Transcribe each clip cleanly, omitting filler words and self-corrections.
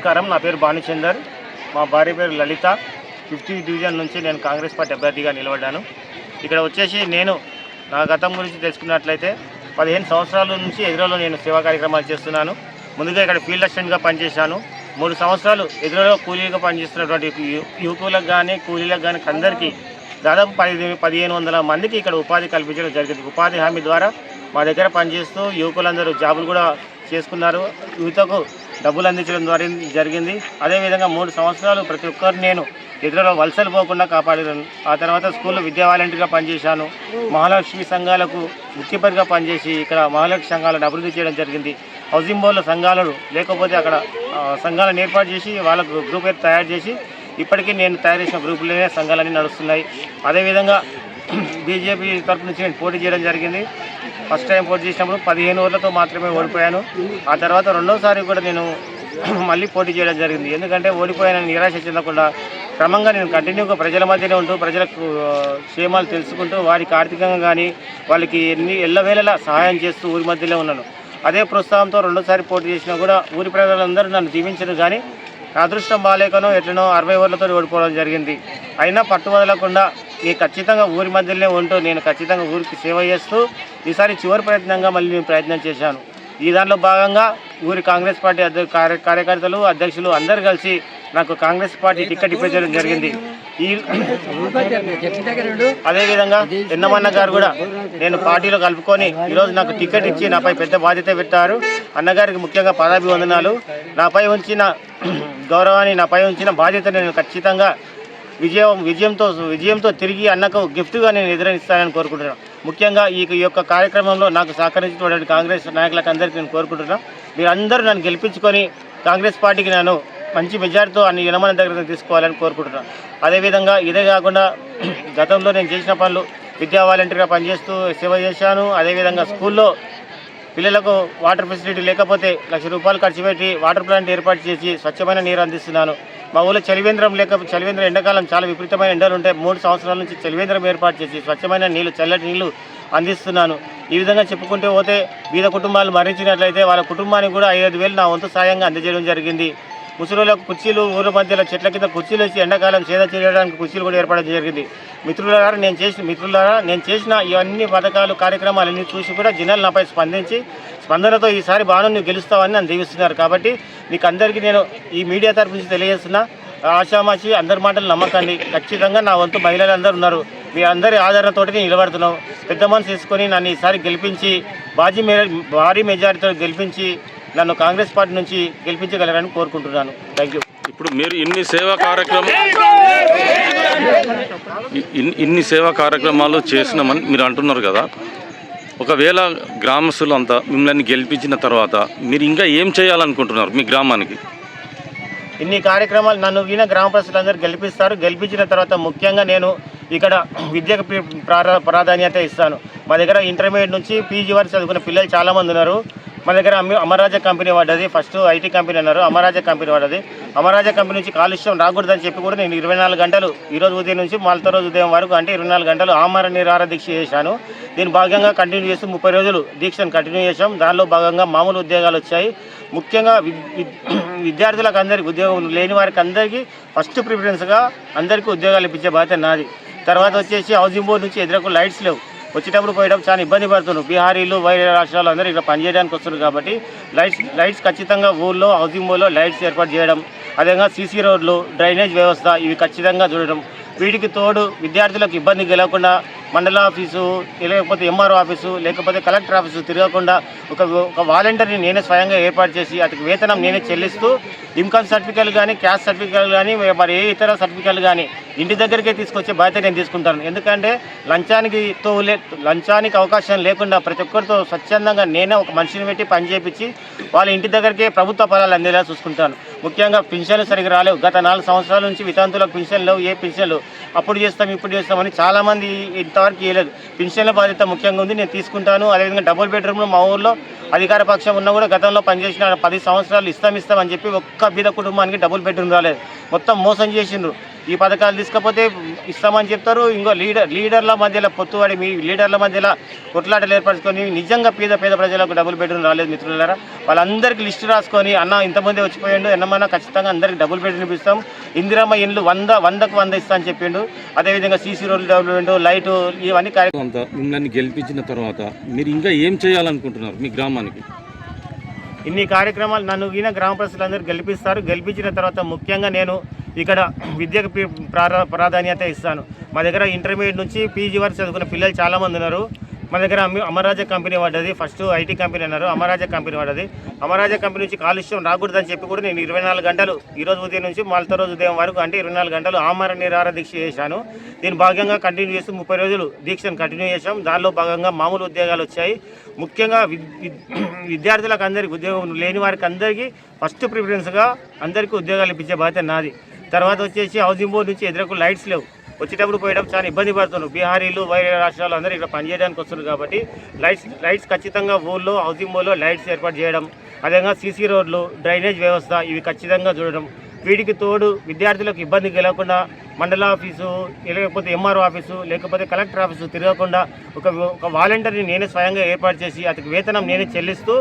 నమస్కారం. నా పేరు భానుచందర్. మా భార్య పేరు లలిత. 50th డివిజన్ నుంచి నేను కాంగ్రెస్ పార్టీ అభ్యర్థిగా నిలబడ్డాను. ఇక్కడ వచ్చేసి నేను నా గతం గురించి తెలుసుకున్నట్లయితే 15 సంవత్సరాల నుంచి ఎదురులో నేను సేవా కార్యక్రమాలు చేస్తున్నాను. ముందుగా ఇక్కడ ఫీల్డ్ అసిస్టెంట్గా పనిచేశాను. 3 సంవత్సరాలు ఎదురులో కూలీగా పనిచేస్తున్నటువంటి యువకులకు కానీ కూలీలకు కానీ అందరికీ దాదాపు 1500 మందికి ఇక్కడ ఉపాధి కల్పించడం జరిగింది. ఉపాధి హామీ ద్వారా మా దగ్గర పనిచేస్తూ యువకులందరూ జాబులు కూడా చేసుకున్నారు. యువతకు డబ్బులు అందించడం ద్వారా జరిగింది. అదేవిధంగా 3 సంవత్సరాలు ప్రతి ఒక్కరు నేను ఎదురులో వలసలు పోకుండా కాపాడాను. ఆ తర్వాత స్కూల్లో విద్యా వాలంటీర్గా పనిచేశాను. మహాలక్ష్మి సంఘాలకు ముఖ్యపరిగా పనిచేసి ఇక్కడ మహాలక్ష్మి సంఘాలను అభివృద్ధి చేయడం జరిగింది. హౌసింగ్ బోర్డులో సంఘాలను లేకపోతే అక్కడ సంఘాలను ఏర్పాటు చేసి వాళ్ళకు గ్రూప్ తయారు చేసి ఇప్పటికీ నేను తయారు చేసిన గ్రూపులనే సంఘాలన్నీ నడుస్తున్నాయి. అదేవిధంగా బీజేపీ తరఫు నుంచి నేను పోటీ చేయడం జరిగింది. ఫస్ట్ టైం పోటీ చేసినప్పుడు 15 ఓట్లతో మాత్రమే ఓడిపోయాను. ఆ తర్వాత రెండోసారి కూడా నేను మళ్ళీ పోటీ చేయడం జరిగింది. ఎందుకంటే ఓడిపోయానని నిరాశ చెందకుండా క్రమంగా నేను కంటిన్యూగా ప్రజల మధ్యనే ఉంటూ ప్రజలకు క్షేమాలు తెలుసుకుంటూ వారికి ఆర్థికంగా కానీ వాళ్ళకి ఎల్లవేళలా సహాయం చేస్తూ ఊరి మధ్యలో ఉన్నాను. అదే ప్రోత్సాహంతో రెండోసారి పోటీ చేసినా కూడా ఊరి ప్రజలందరూ నన్ను దీవించరు. కానీ అదృష్టం బాలేకనో ఎట్లనో 60 ఓట్లతో ఓడిపోవడం జరిగింది. అయినా పట్టు వదలకుండా నేను ఖచ్చితంగా ఊరి మధ్యలోనే ఉంటూ నేను ఖచ్చితంగా ఊరికి సేవ చేస్తూ ఈసారి చివరి ప్రయత్నంగా మళ్ళీ నేను ప్రయత్నం చేశాను. ఈ దాంట్లో భాగంగా ఊరి కాంగ్రెస్ పార్టీ కార్యకర్తలు అధ్యక్షులు అందరూ కలిసి నాకు కాంగ్రెస్ పార్టీ టికెట్ ఇప్పించడం జరిగింది. అదేవిధంగా ఎన్నమన్న గారు కూడా నేను పార్టీలో కలుపుకొని ఈరోజు నాకు టికెట్ ఇచ్చి నాపై పెద్ద బాధ్యత పెట్టారు. అన్నగారికి ముఖ్యంగా పదాభివందనాలు. నాపై ఉంచిన గౌరవాన్ని నాపై ఉంచిన బాధ్యతను నేను ఖచ్చితంగా విజయంతో తిరిగి అన్నకు గిఫ్ట్గా నేను ఎదురనిస్తానని కోరుకుంటున్నాను. ముఖ్యంగా ఈ యొక్క కార్యక్రమంలో నాకు సహకరించినటువంటి కాంగ్రెస్ నాయకులకు అందరికీ నేను కోరుకుంటున్నాను. మీరందరూ నన్ను గెలిపించుకొని కాంగ్రెస్ పార్టీకి నేను మంచి మెజార్టీతో అన్ని యనమన దగ్గర తీసుకోవాలని కోరుకుంటున్నాను. అదేవిధంగా ఇదే కాకుండా గతంలో నేను చేసిన పనులు విద్యా వాలంటీర్గా పనిచేస్తూ సేవ చేశాను. అదేవిధంగా స్కూల్లో పిల్లలకు వాటర్ ఫెసిలిటీ లేకపోతే ₹1,00,000 రూపాయలు ఖర్చు పెట్టి వాటర్ ప్లాంట్ ఏర్పాటు చేసి స్వచ్ఛమైన నీరు అందిస్తున్నాను. మా ఊళ్ళో చలివేంద్రం ఎండాకాలం చాలా విపరీతమైన ఎండలు ఉంటాయి. 3 సంవత్సరాల నుంచి చలివేంద్రం ఏర్పాటు చేసి స్వచ్ఛమైన నీళ్లు చల్లటి నీళ్లు అందిస్తున్నాను. ఈ విధంగా చెప్పుకుంటూ పోతే బీద కుటుంబాలు మరణించినట్లయితే వాళ్ళ కుటుంబానికి కూడా 5,000 నా వంతు సాయంగా అందజేయడం జరిగింది. ముసలిలకు కుర్చీలు ఊరు మధ్యలో చెట్ల కింద కుర్చీలు వేసి ఎండాకాలం సేద చేయడానికి కుర్చీలు కూడా ఏర్పడడం జరిగింది. మిత్రులారా నేను చేసిన ఇవన్నీ పథకాలు కార్యక్రమాలన్నీ చూసి కూడా జనాలు నాపై స్పందనతో ఈసారి బాను నువ్వు గెలుస్తావని నన్ను దీవిస్తున్నారు. కాబట్టి మీకు అందరికీ నేను ఈ మీడియా తరఫు నుంచి తెలియజేస్తున్నా, ఆశామాషి అందరి మాటలు నమ్మకండి. ఖచ్చితంగా నా వంతు మహిళలు అందరూ ఉన్నారు. మీ అందరి ఆదరణతోటి నేను నిలబడుతున్నాం. పెద్ద మనసు తీసుకొని నన్ను ఈసారి గెలిపించి భారీ మెజారిటీతో గెలిపించి నన్ను కాంగ్రెస్ పార్టీ నుంచి గెలిపించగలరని కోరుకుంటున్నాను. Thank you. ఇప్పుడు మీరు ఇన్ని సేవా కార్యక్రమాలు చేసినామని మీరు అంటున్నారు కదా, ఒకవేళ గ్రామస్తులు అంతా మిమ్మల్ని గెలిపించిన తర్వాత మీరు ఇంకా ఏం చేయాలనుకుంటున్నారు మీ గ్రామానికి? ఇన్ని కార్యక్రమాలు నన్ను గ్రామ ప్రజలందరూ గెలిపించిన తర్వాత ముఖ్యంగా నేను ఇక్కడ విద్యకు ప్రాధాన్యత ఇస్తాను. మా దగ్గర ఇంటర్మీడియట్ నుంచి పీజీ వరకు చదువుకున్న పిల్లలు చాలామంది ఉన్నారు. మన దగ్గర అమరాజా కంపెనీ పడ్డది. ఫస్ట్ ఐటీ కంపెనీ అన్నారు, అమరాజా కంపెనీ పడ్డది. అమరాజా కంపెనీ నుంచి కాలుష్యం రాకూడదని చెప్పి కూడా నేను 24 గంటలు ఈరోజు ఉదయం నుంచి మళ్ళీ రోజు ఉదయం వరకు అంటే 24 గంటలు ఆమరణ నిరాహార దీక్ష చేశాను. దీని భాగంగా కంటిన్యూ చేసి 30 రోజులు దీక్షను కంటిన్యూ చేశాం. దానిలో భాగంగా మామూలు ఉద్యోగాలు వచ్చాయి. ముఖ్యంగా విద్యార్థులకు అందరికీ, ఉద్యోగం లేని వారికి అందరికీ ఫస్ట్ ప్రిఫరెన్స్గా అందరికీ ఉద్యోగాలు ఇప్పించే బాధ్యత నాది. తర్వాత వచ్చేసి హౌసింగ్ బోర్డు నుంచి ఎదురకు లైట్స్ లేవు. వచ్చేటప్పుడు పోయేటప్పుడు చాలా ఇబ్బంది పడుతున్నారు. బీహారీలు వేరే రాష్ట్రాలు అందరూ ఇక్కడ పనిచేయడానికి వస్తున్నారు. కాబట్టి లైట్స్ ఖచ్చితంగా ఊళ్ళో హౌసింగ్ బోర్డులో లైట్స్ ఏర్పాటు చేయడం, అదేవిధంగా సీసీ రోడ్లు, డ్రైనేజ్ వ్యవస్థ ఇవి ఖచ్చితంగా చూడడం. వీటికి తోడు విద్యార్థులకు ఇబ్బంది కలగకుండా మండల ఆఫీసు లేకపోతే ఎంఆర్ఓ ఆఫీసు లేకపోతే కలెక్టర్ ఆఫీసు తిరగకుండా ఒక వాలంటీర్ని నేనే స్వయంగా ఏర్పాటు చేసి అతనికి వేతనం నేనే చెల్లిస్తూ ఇన్కమ్ సర్టిఫికేట్లు కానీ క్యాస్ట్ సర్టిఫికేట్లు కానీ మరి ఏ ఇతర సర్టిఫికేట్లు కానీ ఇంటి దగ్గరికే తీసుకొచ్చే బాధ్యత నేను తీసుకుంటాను. ఎందుకంటే లంచానికి అవకాశం లేకుండా ప్రతి ఒక్కరితో స్వచ్ఛందంగా నేనే ఒక మనిషిని పెట్టి పని చేయించి వాళ్ళ ఇంటి దగ్గరికే ప్రభుత్వ ఫలాలు అందేలా చూసుకుంటాను. ముఖ్యంగా పింఛన్లు సరిగ్గా రాలేవు. గత 4 సంవత్సరాల నుంచి వితంతులకు పింఛన్లు లేవు. ఏ పింఛన్లు అప్పుడు చేస్తాం ఇప్పుడు చేస్తామని చాలామంది ఇంతవరకు ఇవ్వలేదు. పింఛన్ల బాధ్యత ముఖ్యంగా ఉంది, నేను తీసుకుంటాను. అదేవిధంగా డబుల్ బెడ్రూమ్లు మా ఊళ్ళో అధికార పక్షం ఉన్నా కూడా గతంలో పనిచేసిన 10 సంవత్సరాలు ఇస్తామని చెప్పి ఒక్క బీద కుటుంబానికి డబుల్ బెడ్రూమ్ రాలేదు. మొత్తం మోసం చేసిండ్రు. ఈ పథకాలు తీసుకపోతే ఇస్తామని చెప్తారు. ఇంకో లీడర్ల మధ్యలో పొత్తువాడి మీ లీడర్ల మధ్యలో కొట్లాటలు ఏర్పరచుకొని నిజంగా పేద ప్రజలకు డబుల్ బెడ్రూమ్ రాలేదు మిత్రులారా. వాళ్ళందరికీ లిస్టు రాసుకొని అన్న ఇంతమంది వచ్చిపోయిండు, ఎన్నమన్నా ఖచ్చితంగా అందరికీ డబుల్ బెడ్రూమ్ ఇస్తాం, ఇందిరమ్మ ఇండ్లు 100కు 100 ఇస్తా అని చెప్పిండు. అదేవిధంగా సీసీ రోడ్లు డెవలప్మెంట్, లైటు, ఇవన్నీ అంతా మిమ్మల్ని గెలిపించిన తర్వాత మీరు ఇంకా ఏం చేయాలనుకుంటున్నారు మీ గ్రామానికి? ఇన్ని కార్యక్రమాలు నన్ను ఈయన గ్రామ ప్రజలందరూ గెలిపిస్తారు. గెలిపించిన తర్వాత ముఖ్యంగా నేను ఇక్కడ విద్యకు ప్రాధాన్యత ఇస్తాను. మా దగ్గర ఇంటర్మీడియట్ నుంచి పీజీ వరకు చదువుకున్న పిల్లలు చాలామంది ఉన్నారు. మా దగ్గర అమరాజా కంపెనీ పడ్డది, ఫస్ట్ ఐటీ కంపెనీ అన్నారు, అమరాజా కంపెనీ పడ్డది. అమరాజా కంపెనీ నుంచి కాలుష్యం రాకూడదని చెప్పి కూడా నేను 24 గంటలు ఈరోజు ఉదయం నుంచి మళ్ళీ రోజు ఉదయం వరకు అంటే 24 గంటలు ఆమరణ నిరాహార దీక్ష చేశాను. దీని భాగంగా కంటిన్యూ చేస్తూ 30 రోజులు దీక్షను కంటిన్యూ చేశాం. దానిలో భాగంగా మామూలు ఉద్యోగాలు వచ్చాయి. ముఖ్యంగా విద్యార్థులకు అందరికీ, ఉద్యోగం లేని వారికి అందరికీ ఫస్ట్ ప్రిఫరెన్స్గా అందరికీ ఉద్యోగాలు ఇప్పించే బాధ్యత నాది. తర్వాత వచ్చేసి హౌసింగ్ బోర్డు నుంచి ఎదురకు లైట్స్ లేవు, వచ్చేటప్పుడు పోయేటప్పుడు చాలా ఇబ్బంది పడుతున్నారు. బీహారీలు వేరే రాష్ట్రాలు అందరూ ఇక్కడ పనిచేయడానికి వస్తున్నారు. కాబట్టి లైట్స్ ఖచ్చితంగా ఊళ్ళో హౌసింగ్ బోర్డులో లైట్స్ ఏర్పాటు చేయడం, అదేవిధంగా సీసీ రోడ్లు, డ్రైనేజ్ వ్యవస్థ ఇవి ఖచ్చితంగా చూడడం. వీటికి తోడు విద్యార్థులకు ఇబ్బంది కలగకుండా మండల ఆఫీసు, లేకపోతే ఎంఆర్ఓ ఆఫీసు, లేకపోతే కలెక్టర్ ఆఫీసు తిరగకుండా ఒక వాలంటీర్ని నేనే స్వయంగా ఏర్పాటు చేసి అతనికి వేతనం నేనే చెల్లిస్తూ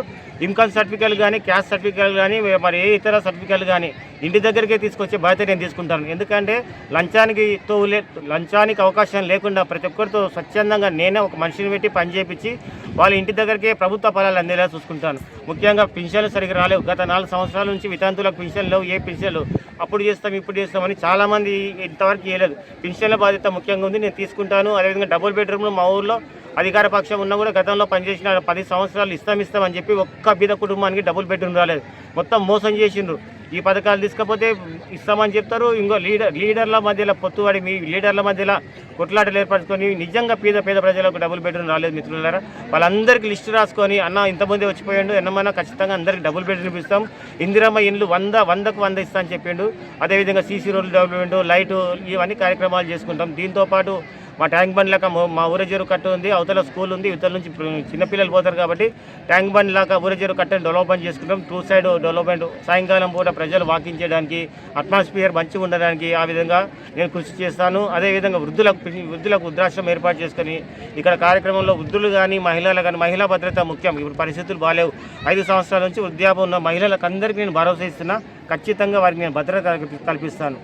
ఇన్కమ్ సర్టిఫికేట్లు కానీ, క్యాస్ట్ సర్టిఫికేట్లు కానీ, మరి ఏ ఇతర సర్టిఫికేట్లు కానీ ఇంటి దగ్గరికే తీసుకొచ్చే బాధ్యత నేను తీసుకుంటాను. ఎందుకంటే లంచానికి అవకాశం లేకుండా ప్రతి ఒక్కరితో స్వచ్ఛందంగా నేనే ఒక మనిషిని పెట్టి పని చేయించి వాళ్ళ ఇంటి దగ్గరికే ప్రభుత్వ ఫలాలు అందేలా చూసుకుంటాను. ముఖ్యంగా పింఛన్లు సరిగ్గా రాలేవు. గత 4 సంవత్సరాల నుంచి వితంతులకు పింఛన్లు లేవు. ఏ పింఛన్లు అప్పుడు చేస్తాం ఇప్పుడు చేస్తామని చాలామంది ఇంతవరకు చేయలేదు. పింఛన్ల బాధ్యత ముఖ్యంగా ఉంది, నేను తీసుకుంటాను. అదేవిధంగా డబుల్ బెడ్రూమ్లు మా ఊళ్ళో అధికార పక్షం ఉన్నా కూడా గతంలో పనిచేసిన 10 సంవత్సరాలు ఇస్తామని చెప్పి ఒక్క బీద కుటుంబానికి డబుల్ బెడ్రూమ్ రాలేదు. మొత్తం మోసం చేసిండ్రు. ఈ పథకాలు తీసుకపోతే ఇస్తామని చెప్తారు. ఇంకో లీడర్ల మధ్యలో పొత్తువాడి మీ లీడర్ల మధ్యలో కొట్లాటలు ఏర్పరచుకొని నిజంగా పేద ప్రజలకు డబుల్ బెడ్రూమ్ రాలేదు మిత్రులారా. వాళ్ళందరికీ లిస్టు రాసుకొని అన్న ఇంతమంది వచ్చిపోయిండు, ఎన్నమన్నా ఖచ్చితంగా అందరికీ డబుల్ బెడ్రూమ్ ఇస్తాం, ఇందిరమ్మ ఇండ్లు 100కు 100 ఇస్తా అని చెప్పిండు. అదేవిధంగా సీసీ రోడ్లు డెవలప్మెంట్, లైటు ఇవన్నీ కార్యక్రమాలు చేసుకుంటాం. దీంతోపాటు మా ట్యాంక్ బండ్ లాగా మా ఊరజేరు కట్ట ఉంది, అవతల స్కూల్ ఉంది, ఇవతల నుంచి చిన్నపిల్లలు పోతారు కాబట్టి ట్యాంక్ బండ్ లాగా ఊరజేరు కట్టని డెవలప్మెంట్ చేసుకుంటాం. 2 సైడ్ డెవలప్మెంట్, సాయంకాలం పూట ప్రజలు వాకింగ్ చేయడానికి, అట్మాస్ఫియర్ మంచిగా ఉండడానికి ఆ విధంగా నేను కృషి చేస్తాను. అదేవిధంగా వృద్ధులకు వృద్ధాశ్రమం ఏర్పాటు చేసుకొని ఇక్కడ కార్యక్రమంలో వృద్ధులు కానీ మహిళలు కానీ, మహిళా భద్రత ముఖ్యం. ఇప్పుడు పరిస్థితులు బాగాలేవు. 5 సంవత్సరాల నుంచి వృద్ధాప్యం ఉన్న మహిళలకు అందరికీ నేను భరోసా ఇస్తున్నా. ఖచ్చితంగా వారికి నేను భద్రత కల్పిస్తాను.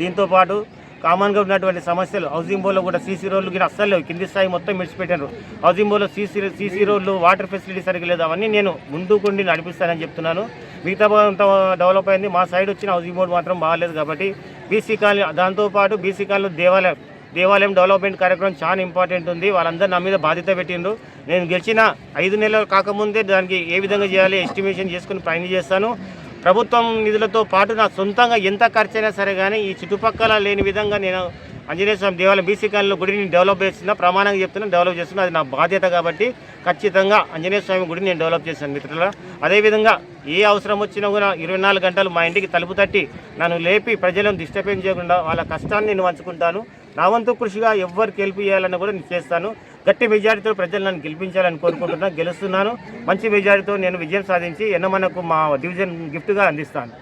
దీంతోపాటు కామన్గా ఉన్నటువంటి సమస్యలు హౌసింగ్ బోర్డులో కూడా సీసీ రోడ్లు కూడా అస్సలు లేవు. కింది స్థాయి మొత్తం మిడిచిపెట్టారు. హౌసింగ్ బోర్డులో సీసీ రోడ్లు, వాటర్ ఫెసిలిటీ సరిగ్గా లేదు. అవన్నీ నేను ముందుకుండి నడిపిస్తానని చెప్తున్నాను. మిగతా అంతా డెవలప్ అయింది. మా సైడ్ వచ్చిన హౌసింగ్ బోర్డు మాత్రం బాగాలేదు. కాబట్టి బీసీ కాలనీ, దాంతోపాటు బీసీ కాలనీ దేవాలయం డెవలప్మెంట్ కార్యక్రమం చాలా ఇంపార్టెంట్ ఉంది. వాళ్ళందరూ నా మీద బాధ్యత పెట్టిండ్రు. నేను గెలిచిన 5 నెలలు కాకముందే దానికి ఏ విధంగా చేయాలి ఎస్టిమేషన్ చేసుకుని పని చేస్తాను. ప్రభుత్వం నిధులతో పాటు నా సొంతంగా ఎంత ఖర్చు అయినా సరే కానీ ఈ చుట్టుపక్కల లేని విధంగా నేను ఆంజనేయ స్వామి దేవాలయం బీసీ కాలనీలో గుడిని డెవలప్ చేస్తున్నా, ప్రమాణంగా చెప్తున్నా, డెవలప్ చేస్తున్నా. అది నా బాధ్యత కాబట్టి ఖచ్చితంగా ఆంజనేయ స్వామి గుడిని నేను డెవలప్ చేశాను మిత్రుల. అదేవిధంగా ఏ అవసరం వచ్చినా కూడా 24 గంటలు మా ఇంటికి తలుపు తట్టి నన్ను లేపి ప్రజలను డిస్టర్బెన్స్ చేయకుండా వాళ్ళ కష్టాన్ని నేను పంచుకుంటాను. నా వంతు కృషిగా ఎవరికి హెల్ప్ చేయాలన్నా కూడా నేను చేస్తాను. గట్టి మెజారిటీతో ప్రజలు నన్ను గెలిపించాలని కోరుకుంటున్నాను. గెలుస్తున్నాను. మంచి మెజారిటీతో నేను విజయం సాధించి ఎన్నమనకు మా డివిజన్ గిఫ్ట్గా అందిస్తాను.